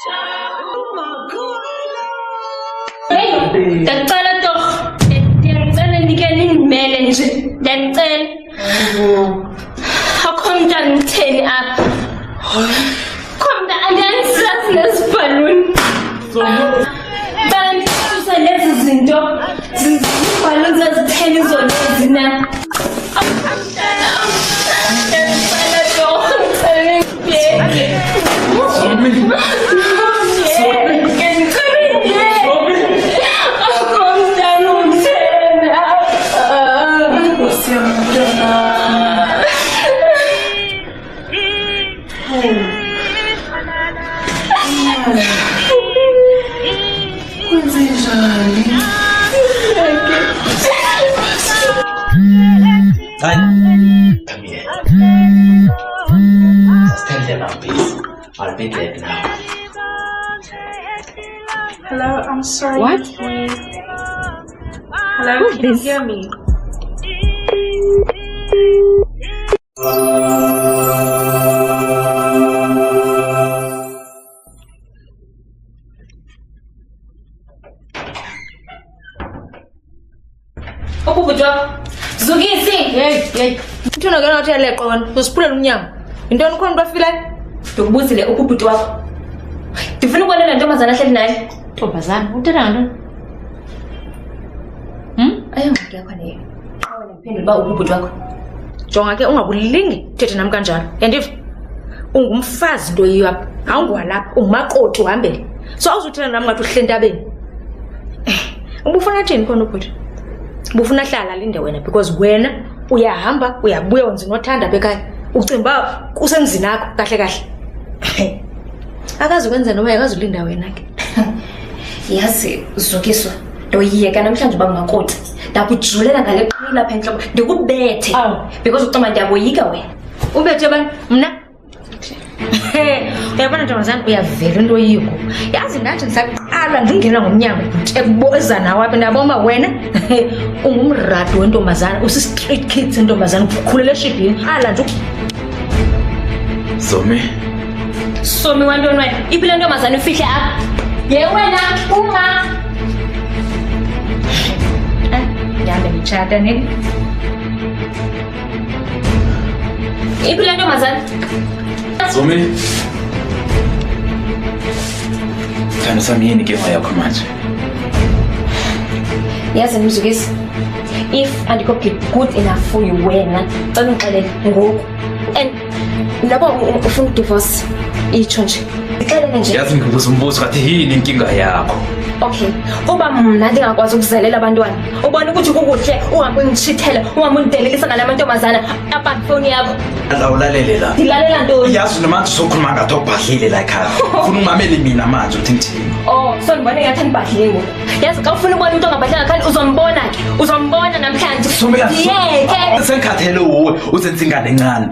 Hey, ngicela doch. Ngicela nikeni ngimele nje. Ngicela. Akhona ngitheni apha. Khona angisazi lesibhaluni. Bani usa lezi zinto. Zibhaluni zazitheni zona ezina. Ngicela doch. Come here. Just tell them now, please. I'll be late now. Hello, I'm sorry. What? Hello, Who's can you this? hear me? Ukubujwa. Zugisi. Hey. Mthuna ke nathi yaleqo wena. Usiphulela umnyango. Intoni khona bafilayo? Ndikubuzile ukubhuti wakho. Ndifuna ukubona le ntombazana ahleli naye. Ntombazana, uthanda ngantoni? Ayongxaki yakho leyo. Awena ngiphendule uba ukubhuti wakho. Jonga ke ungakulingi uthethe nami kanjalo. Yandiva? Ungumfazi into yiyo apha. Awungwalapha, ungumakoti uhambele. So awuzuthela nami ngathi uhle entabeni. Ubufuna thini khona ubhuti? Ubufuna hlala alinde wena because wena uyahamba uyabuya wenza nothanda bekhaya. Ucimba kusenzini yakho kahle kahle. Akazi ukwenza noma akazulinda wena ke. Yazi uzukiswa. Ndoyiyeka namhlanje uba ngumakoti. Ndakujulela ngale qhina lapha enhloko. Ndikubethe. Because ucima ndiyaboyika wena. Ubethe bani? Mna? Uyabona ntombazana uyavela into yiko. Yazi nathi ngisaqala ngingena ngomnyango ekuboza nawe apha ndaboma wena ungumrado wentombazana usi-street kids entombazana ukhulela eshibhini ala nje. Somi wantoni wena? Iphi le ntombazana ufihle apha? Ye wena uma. Ndihambe nditshata nini? Iphi le ntombazana? Zomi. Thando sami yini inkinga yakho manje? Yazi mzukisi. If andikho good enough for you wena, cela ungixelele ngoku. And labo ufuna divorce itsho nje. Ngixelele nje. Yazi ngibuza umbuzo kathi yini inkinga yakho? Okay. Uba mna ndingakwazi ukuzalela abantwana. Ubona ukuthi kukuhle uhambe ungitshithele, uhambe ungidelelisa ngalamantombazana apha phone yakho. Ulalele la. Ndilalela ntoni? Yazi namanje sokhuluma ngathi ubhadlile la ekhaya. Ufuna ungameli mina manje uthi ngithini? Oh, so ngibona ngathi andibhadlile ngoku. Yazi xa ufuna ubona umuntu ongabhadlanga khani uzombona ke. Uzombona namhlanje. Yeke. Sengikhathele uwe uzenza ingane encane.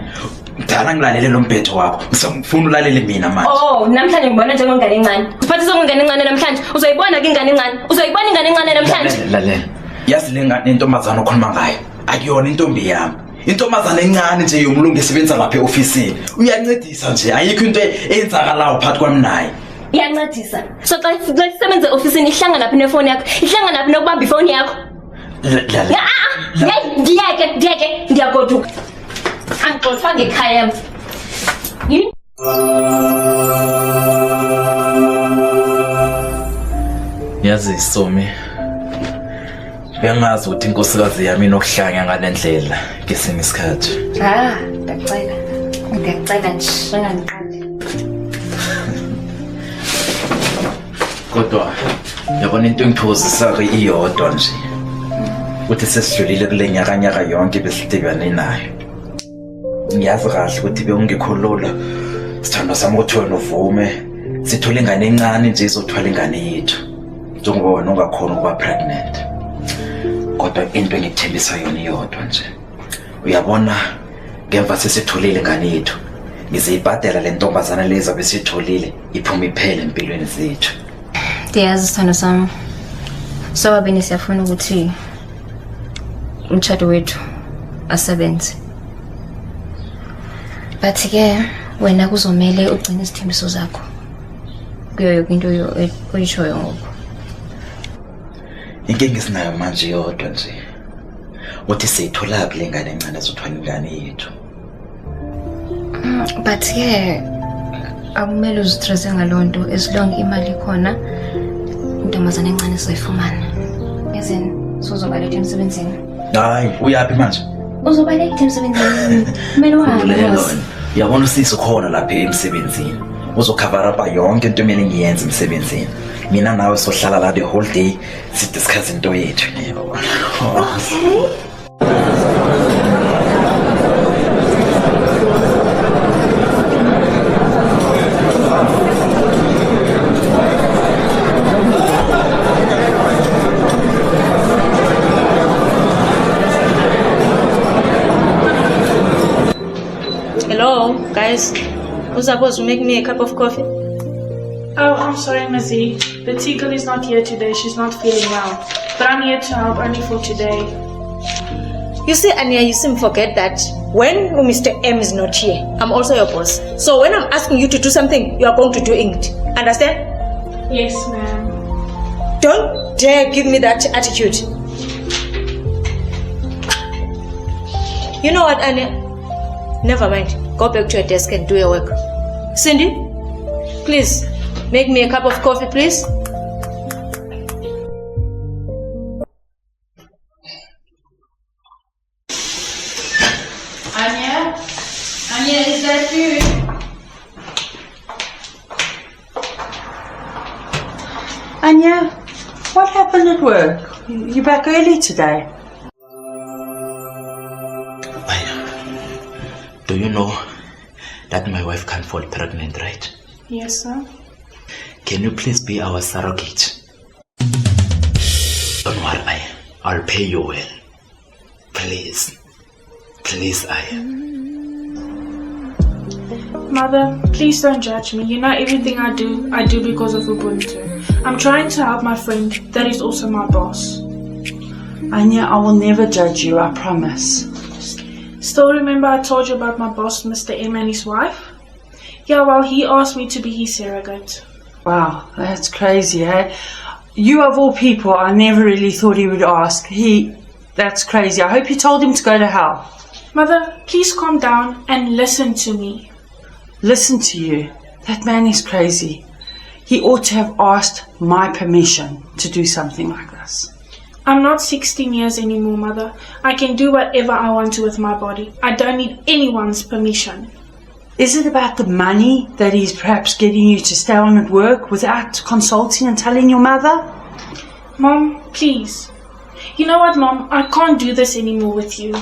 Mdala ngilalele lo mbhedo wakho. Ngifuna ulalele mina manje. Oh, namhlanje ngibona njengongane encane. Siphathi sokungane encane namhlanje. Uzoyibona ke ingane encane. Uzoyibona ingane encane namhlanje. Lalela. Yazi le ngane intombazana okhuluma ngayo. Akuyona intombi yami. Intombazana encane nje yomlungu esebenza lapha eofisini. Uyancedisa nje. Ayikho into eyenzakalayo phakathi kwami naye. Iyancedisa. So xa sisebenza eofisini ihlangana naphi nefoni yakho? Ihlangana naphi nokubamba ifoni yakho? Lalela. Ndiyeke ndiyagoduka. Angixothwa ngekhaya yam. Yini? Yazi Somi. Bengazi ukuthi inkosikazi yami inokuhlanya ngalendlela ngesinye isikhathi. Ngiyacela nje ungangiqali. Kodwa yabona into engithokozisa iyodwa nje. Uthi sesidlulile kule nyaka yonke besidibane nayo. Ngiyazi kahle ukuthi bekungikhulula sithando sami ukuthi wena uvume sithola ingane encane nje izothwala ingane yethu. Njengoba wena ungakhona ukuba pregnant. Kodwa into engikuthembisa yona iyodwa nje. Uyabona ngemva sesitholile ingane yethu ngizibhadela le ntombazana leza besitholile iphuma iphele empilweni zethu. Ndiyazi sithando sami. So abeni siyafuna ukuthi umtshado wethu asebenze. But ke wena kuzomela ugcine isithembiso zakho. kuyo yonke into oyishoyo ngoku. Inkinga esinayo manje yodwa nje. Uthi siyithola kule ngane encane ezothwala ingane yethu. But ke akumele uzistresse ngalonto as long imali ikhona intombazane encane sizoyifumana. Yazini sozobaleka emsebenzini. Hayi, uyapi manje? Uzobaleka emsebenzini. Kumele uhambe. Uyabona usisi khona lapha emsebenzini. Uzokhavara up yonke into emele ngiyenze emsebenzini. Mina nawe sohlala la the whole day sidiscuss into yethu. Hello, guys. Who's supposed to make me a cup of coffee? Oh, I'm sorry, Mazzy. The tea girl is not here today. She's not feeling well. But I'm here to help only for today. You see, Anya, you seem to forget that when Mr. M is not here, I'm also your boss. So when I'm asking you to do something, you are going to do it. Understand? Yes, ma'am. Don't dare give me that attitude. You know what, Anya? Never mind. Go back to your desk and do your work. Cindy, please, make me a cup of coffee, please. Anya? Anya, is that you? Anya, what happened at work? You back early today? Do you know that my wife can't fall pregnant, right? Yes, sir. Can you please be our surrogate? Don't worry, I'll pay you well. Please. Please, Mother, please don't judge me. You know everything I do because of Ubuntu. I'm trying to help my friend that is also my boss. Anya, I will never judge you, I promise. Still remember I told you about my boss, Mr. M, and his wife? Yeah, well, he asked me to be his surrogate. Wow, that's crazy, eh? You of all people, I never really thought he would ask. That's crazy. I hope you told him to go to hell. Mother, please calm down and listen to me. Listen to you. That man is crazy. He ought to have asked my permission to do something like this. I'm not 16 years anymore, Mother. I can do whatever I want to with my body. I don't need anyone's permission. Is it about the money that he's perhaps getting you to stay on at work without consulting and telling your mother? Mom, please. You know what, Mom? I can't do this anymore with you.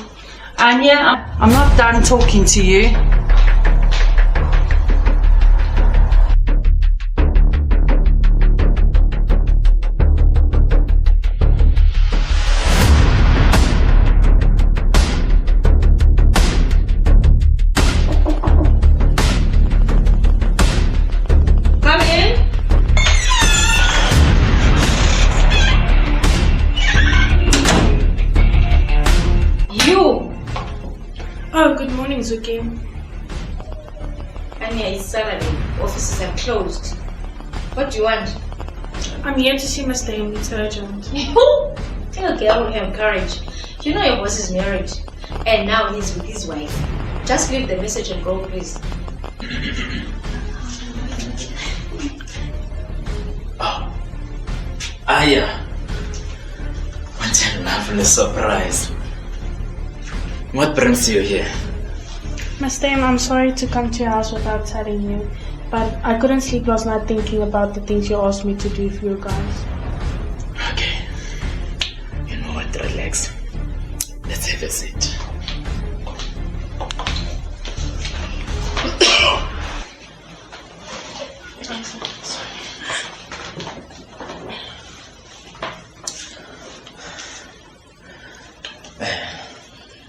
Anya, I'm not done talking to you. Come in. You. Oh, good morning, Zuki. Anya, it's Saturday. Offices are closed. What do you want? I'm here to see Mr. M. It's urgent. Tell a girl to have courage. You know your boss is married. And now he's with his wife. Just leave the message and go, please. Aya. What a lovely surprise. What brings you here? Mr. M, I'm sorry to come to your house without telling you, but I couldn't sleep last night thinking about the things you asked me to do for you guys. Okay. You know what? Relax. Let's have a seat.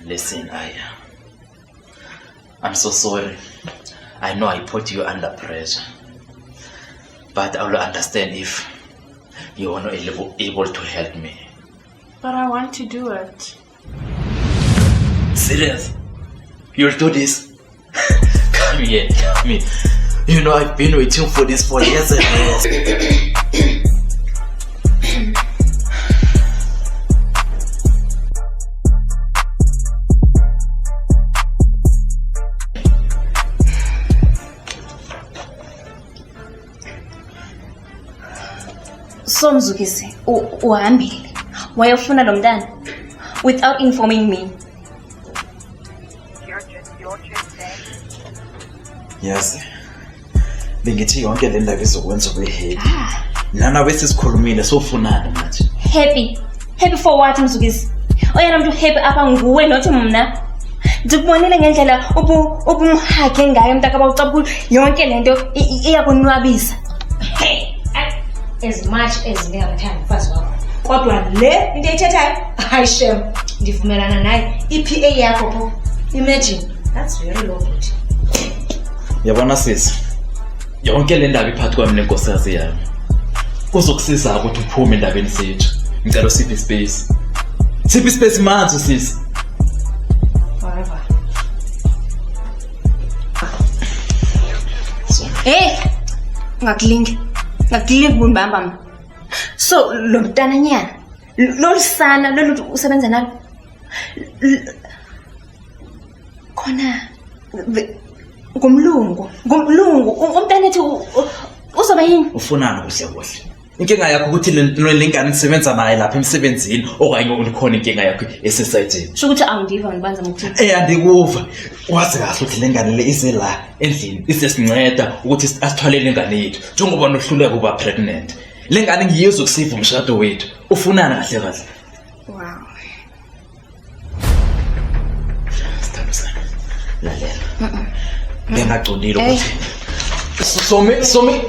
Listen, Aya. I'm so sorry. I know I put you under pressure. But I will understand if you are not able to help me. But I want to do it. Serious? You'll do this? Come here, come here. You know, I've been waiting for this for years and years. So Mzukisi, uhambile wayofuna lo mntana without informing me. Yes. Bengithi yonke le ndaba izokwenza kwehappy. Nana bese sikhulumile sofunana manje. Happy for what Mzukisi? Oyena mntu happy apha nguwe not mna. Ndikubonile ngendlela ubumhage ngayo mntaka bawucabula yonke lento iyakunwabisa. As much as ndingamthanda umfazi wakho kodwa le into ethethayo hayi shem ndivumelana naye i-PA yakho pho imagine that's very low budget. Yabona sisi. Yonke le ndaba iphathi kwami nenkosikazi yami. Kuzokusiza ukuthi uphume endabeni sethu. Ngicela usiphe space. Siphi space manje sisi? Forever. Ngakulingi kumbamba. So lo mntananyana lolusana lolu usebenza nalo khona ngumlungu umntana ethi uzoba yini? Ufunana kuhle kuhle. Inkinga yakho ukuthi le ngane isebenza naye lapha emsebenzini okanye ulikhona inkinga yakho esesayithini. Sho ukuthi awundiva ngibanza ngokuthi. Andikuva. Wazi kahle ukuthi le ngane le ise la endlini isesinceda ukuthi asithwalele ingane yethu. Njengoba nohluleka ukuba pregnant. Le ngane ngiyizwe ukusiva umshado wethu. Ufunana kahle kahle. Wow. Sithando sami. Lalela. Ngingaqondile ukuthi some